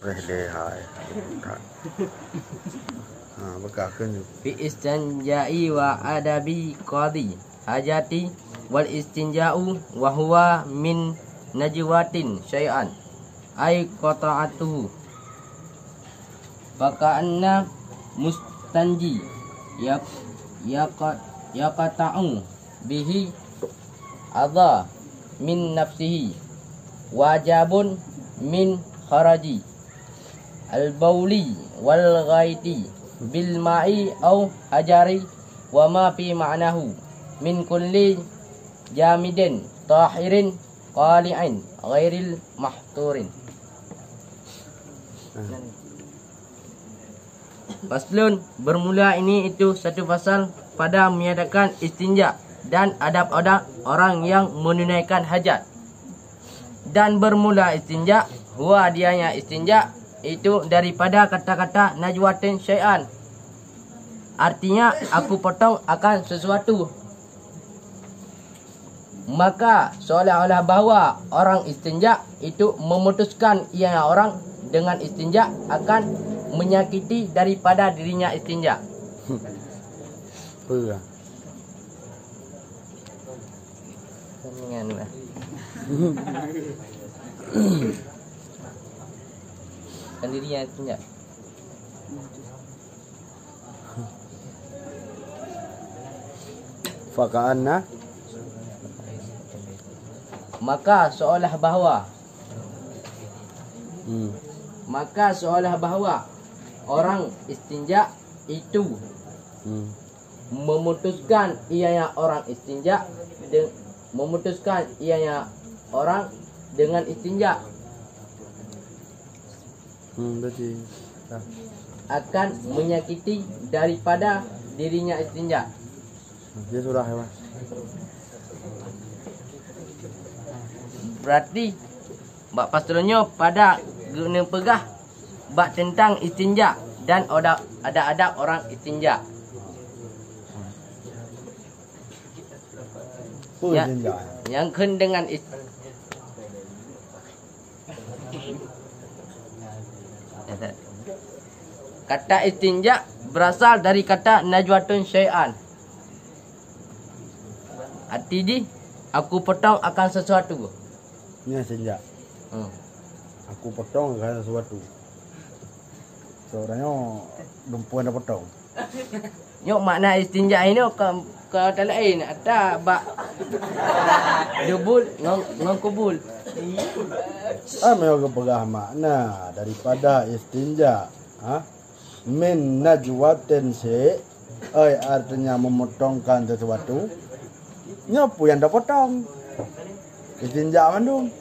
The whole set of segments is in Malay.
Hai. Bekahkan Fi istinja'i wa adabi qadi hajati wal istinja'u wa huwa min najwatin syai'an ay qata'atuhu faka'anna mustanji yaqata'u bihi adha min nafsihi wajabun min kharaji al-bauli wal ghaiti bil ma'i au hajari wa ma fi ma'nahu min kulli jamidin tahirin qali'in ghairil mahturin. Faslun, bermula ini itu satu pasal pada meniadakan istinja dan adab-adab orang yang menunaikan hajat. Dan bermula istinja, huwa dianya istinja itu daripada kata-kata najwatin syai'an. Artinya aku potong akan sesuatu. Maka seolah-olah bahawa orang istinja itu memutuskan ia orang dengan istinja akan menyakiti daripada dirinya istinja. Kan dirinya istinja. Faka'anna Maka seolah bahawa orang istinja itu memutuskan ianya orang istinja orang dengan istinja berarti akan menyakiti daripada dirinya istinja. dia surah ya, Mas. Berarti bak pasalnya pada guna pegah bak tentang istinja dan ada orang istinja. Yang ken dengan kata istinja berasal dari kata najwatun syai'an. Arti di aku potong akan sesuatu. Ini istinja. Aku potong akan sesuatu. Seorangnya lumpuan dah potong. Nyok makna istinja ini ke lain ada bak dubul ngong kubul. Ambil kepegah makna daripada istinja. Min najwatin artinya memotongkan sesuatu. Nyopu yang dah potong. Istinja mandung.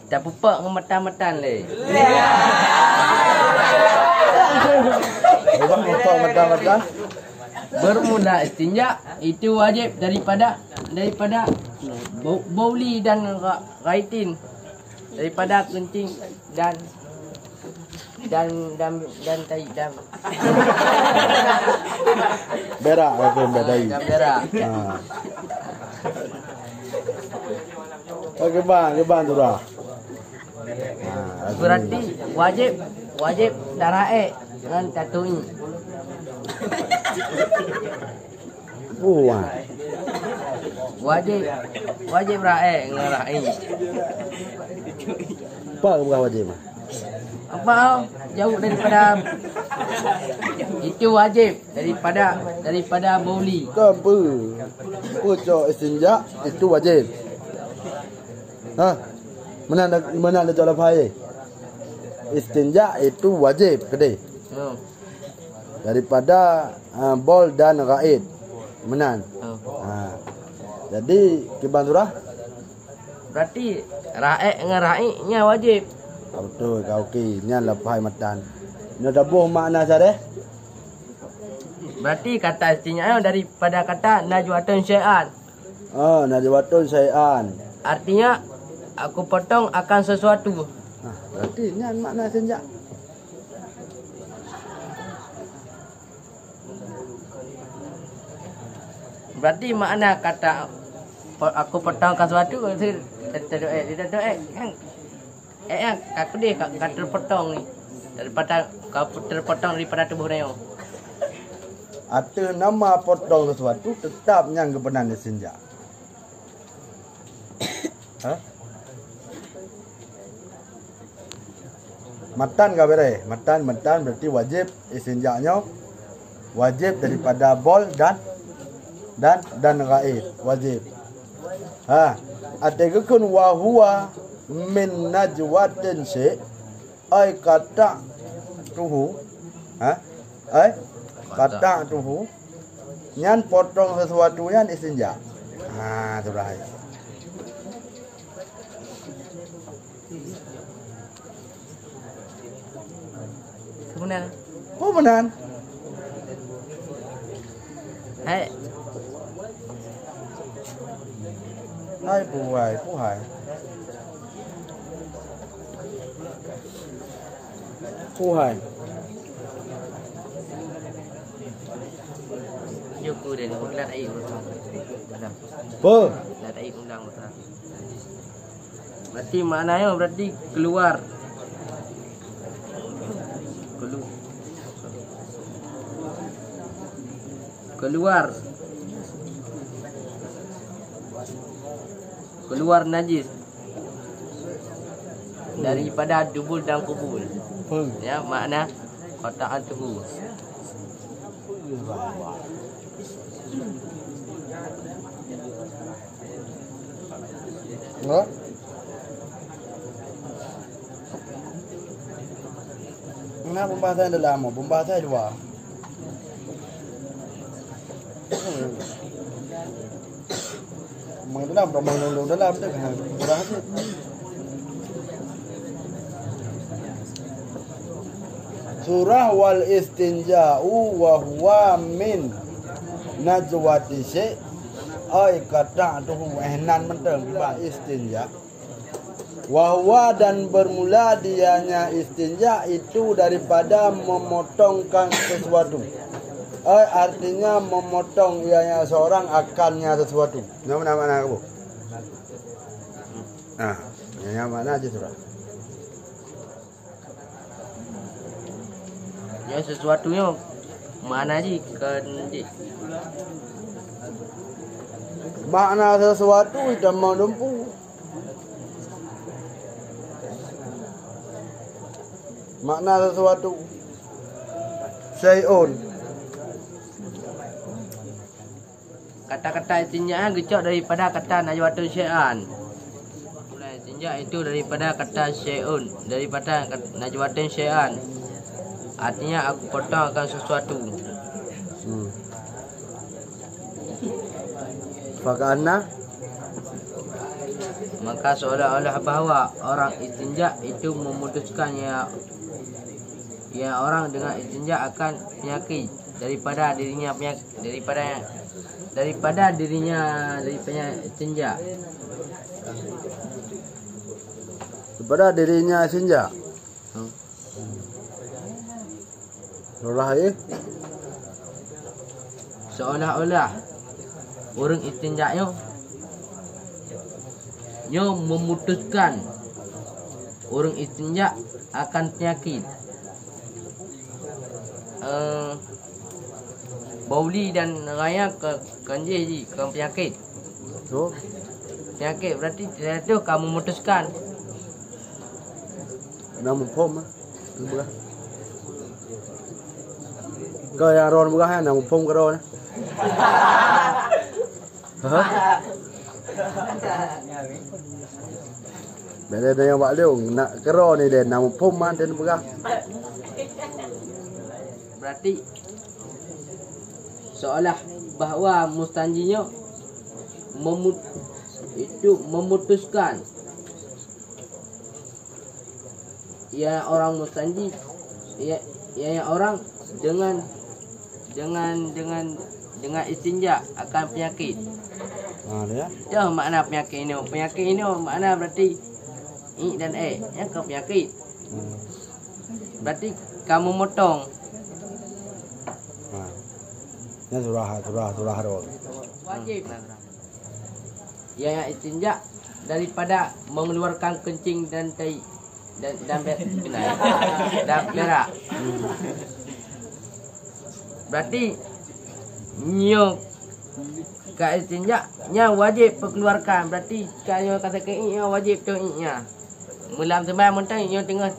Tak pupak ngemetan-metan le. Mata-mata. Bermula istinja itu wajib daripada bauli dan ghaitin, daripada kencing dan tai dam. Berak aku bedai. Berak. Oke bang turah. Berarti wajib darae dengan tatui. Wajib rae ngerai. Apa bukan wajib? Apa jauh daripada itu wajib daripada bauli. Apa? Pucuk istinja itu wajib. Mana ada jalan payah? Istinja itu wajib kedai. Daripada bol dan ghaid. Menan. Jadi kiban surah? Berarti rae ngerai-nya wajib. Betul kau okey. Ni lepai matan. Ni dabuh makna sare? Berarti kata istinja daripada kata najwatun syai'an. Najwatun syai'an. Artinya aku potong akan sesuatu. Berarti ni makna istinja. Berarti makna kata aku potongkan sesuatu tu dia kan yang aku dia kat terpotong ni daripada kau terpotong daripada tubuh dia. Ada nama potong sesuatu tetap yang kebenaran istinja. Ha? Matan ka bere? Matan berarti wajib istinjanya wajib daripada bol dan ghaid wajib. Ha, ategakun wa huwa min najwatin syai ay kata tuhu. Ha? Ay kata tuhu. Nyan potong sesuatu yang istinja. Ha, tu dah. Kemudian Oh benar. hai Hai puhai. Puhai. Joko dia ni bulat air betul. Apa? Bulat air undang betul. Berarti maknanya berarti keluar najis daripada dubul dan kubul. Ya, makna qataan tuhu. Enggak? Mana pembahasan dah lama, pembahasan dua. Dalam tu kan berhasil. Surah wal istinja'u wa huwa min najwati syai ay qata'tuhu ihnan menteng ba istinja. Wa huwa dan bermula dianya istinja itu daripada memotongkan sesuatu. Artinya memotong ianya seorang akannya sesuatu. Nama mana kamu? Nah, yang mana aja surah? Ya sesuatunya mana aja kan? Makna sesuatu dan mampu. Makna sesuatu. Syai'un. Kata-kata istinja gecok daripada kata najwatun syai'an. Mulai istinja itu daripada kata syai'un, daripada najwatun syai'an. Artinya aku potongkan sesuatu. Fakana maka seolah-olah bahawa orang istinja itu memutuskan ya orang dengan istinja akan penyakit daripada dirinya daripada istinja. Daripada dirinya istinja. Seolah-olah orang istinja memutuskan orang istinja akan penyakit. Bauli dan raya ke kanji ke penyakit. So, penyakit berarti itu kamu memutuskan. Nama pom ah. Kau yang ron bukan nama pom kau ni. Beda dengan Pak Leong nak kero ni dia nama pom manten bukan. Berarti seolah bahawa mustanjinya memutuskan ya orang mustanji ya orang dengan istinja akan penyakit. Ya. Itu makna penyakit ini. Penyakit ini makna berarti I dan E yang ke penyakit. Berarti kamu motong. Ini surah. Wajib. yang istinja daripada mengeluarkan kencing dan tai dan berak. Berarti nyo ka istinja nya wajib perkeluarkan. Berarti kalau kata ke nya wajib tu nya. Mulam sembahyang mentang nyo tengah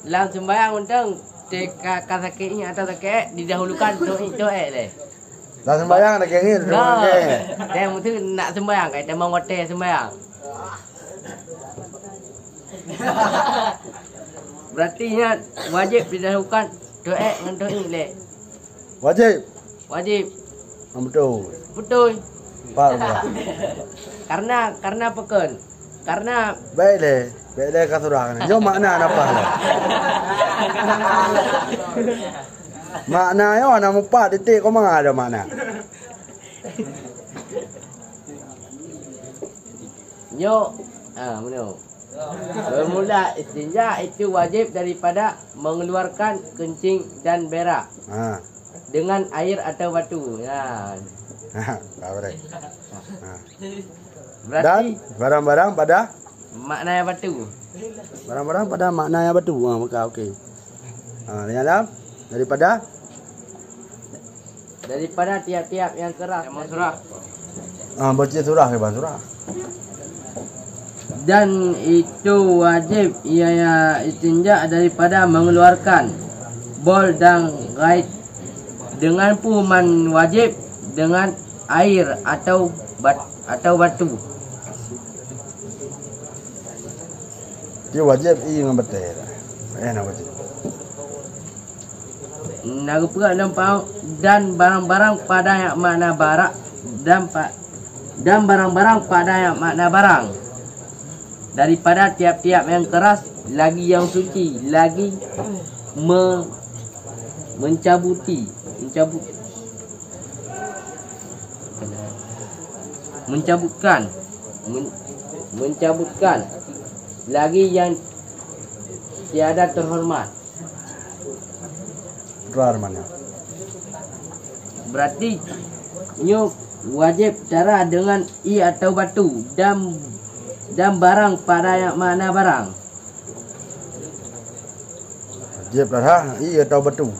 lam sembahyang mentang teka kata ke nya atau ke didahulukan tu deh. Dah sembahyang dah kengin. Dia mesti nak sembahyang kai demang hotel sembahyang. Berarti nya wajib didahulukan doa dengan doa le. Wajib. Wajib. Betul. Betul. Faham. Karena pekan. Karena baik le ka surah ni. Jo makna apa le? Makna yo ana 4 titik kau mana ada makna? Nyo mana? Bermula istinja itu wajib daripada mengeluarkan kencing dan berak. Dengan air atau batu. Ya. Berarti dan barang-barang pada makna batu. Barang-barang pada makna batu. Maka okey. Dalam daripada tiap-tiap yang keras. Surah. Baca surah ke bang surah. Dan itu wajib ia istinja daripada mengeluarkan bol dan ghaid dengan puman wajib dengan air atau batu. Dia wajib dengan betul. Nak wajib. Naga dan barang-barang pada yang makna barak dan barang-barang pada yang makna barang daripada tiap-tiap yang keras lagi yang suci lagi mencabutkan lagi yang tiada terhormat. Mana? Berarti nyo wajib cara dengan i atau batu dan barang pada yang mana barang. Wajib darah i atau batu.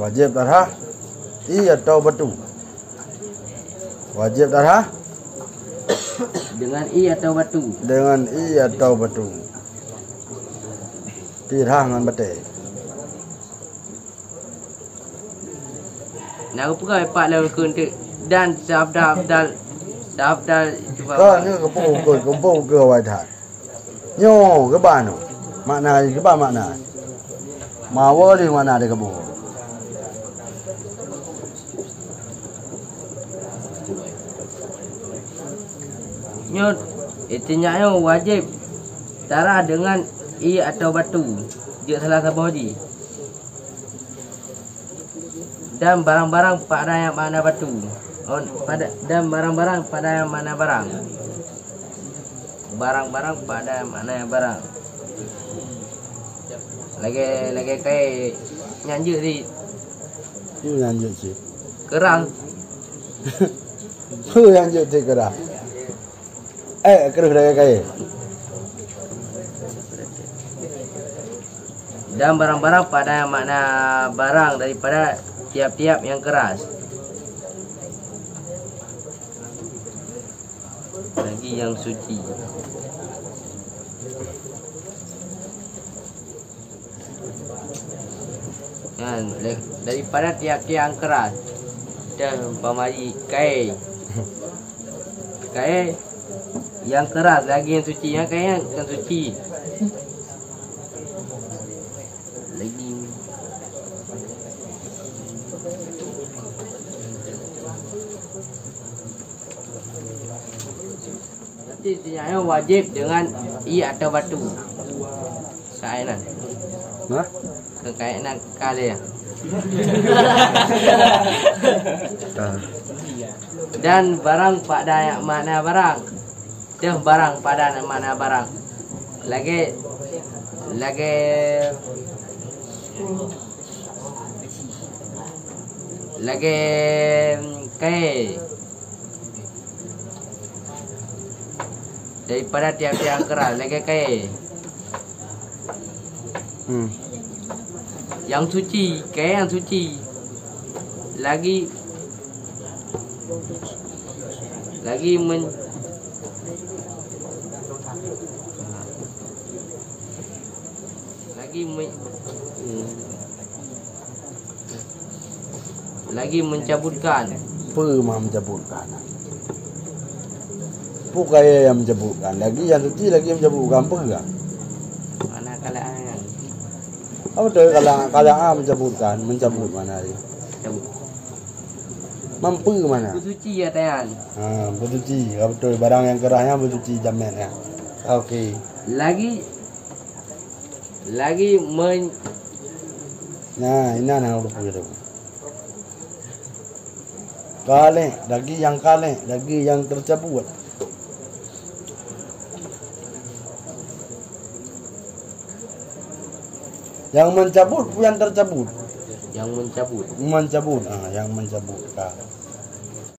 Wajib darah i atau batu. Wajib darah dengan i atau batu. Dengan i atau batu. Tirah dengan betul. Nak apa pak lawan kuntik dan sabda Kau ni kumpul ke wajah. Nyo ke bano. Makna ke ba makna. Mawa di mana ada kebu. Nyo itinya wajib cara dengan i atau batu. Dia salah satu haji. Dan barang-barang pada yang mana batu. Dan barang-barang pada yang mana barang. Barang-barang pada yang mana yang barang. Lagi kayak nyanjuk di. Ini nyanjuk sih. Kerang. Tu nyanjuk sih kerang. Kerang lagi kayak. Dan barang-barang pada yang makna barang daripada tiap-tiap yang keras. Lagi yang suci. Dan daripada tiap-tiap yang keras. Dan pamari kai yang keras lagi yang suci. Yang kai yang suci. Lagi Nanti wajib dengan i atau batu. Kainan. Hah? Kekainan kali ya. Dan barang pada yang mana barang. Dah barang pada yang mana barang. Lagi daripada tiang-tiang keras lagi kain. Yang suci, kain yang suci. Lagi mencabutkan. Mah mencabutkan. Bukan yang mencabutkan. Lagi yang suci lagi yang mencabutkan enggak? Mana kalaan? Apa betul kalang mencabut mana dia? Cabut. Mampu mana? Suci ya tayan. Bersuci. Betul barang yang kerahnya bersuci jamin ya. Okey. Lagi Nah, ini anak udah begitu. Kale, lagi yang tercabut. Yang mencabut, yang tercabut. yang mencabut. Mencabut, yang mencabut.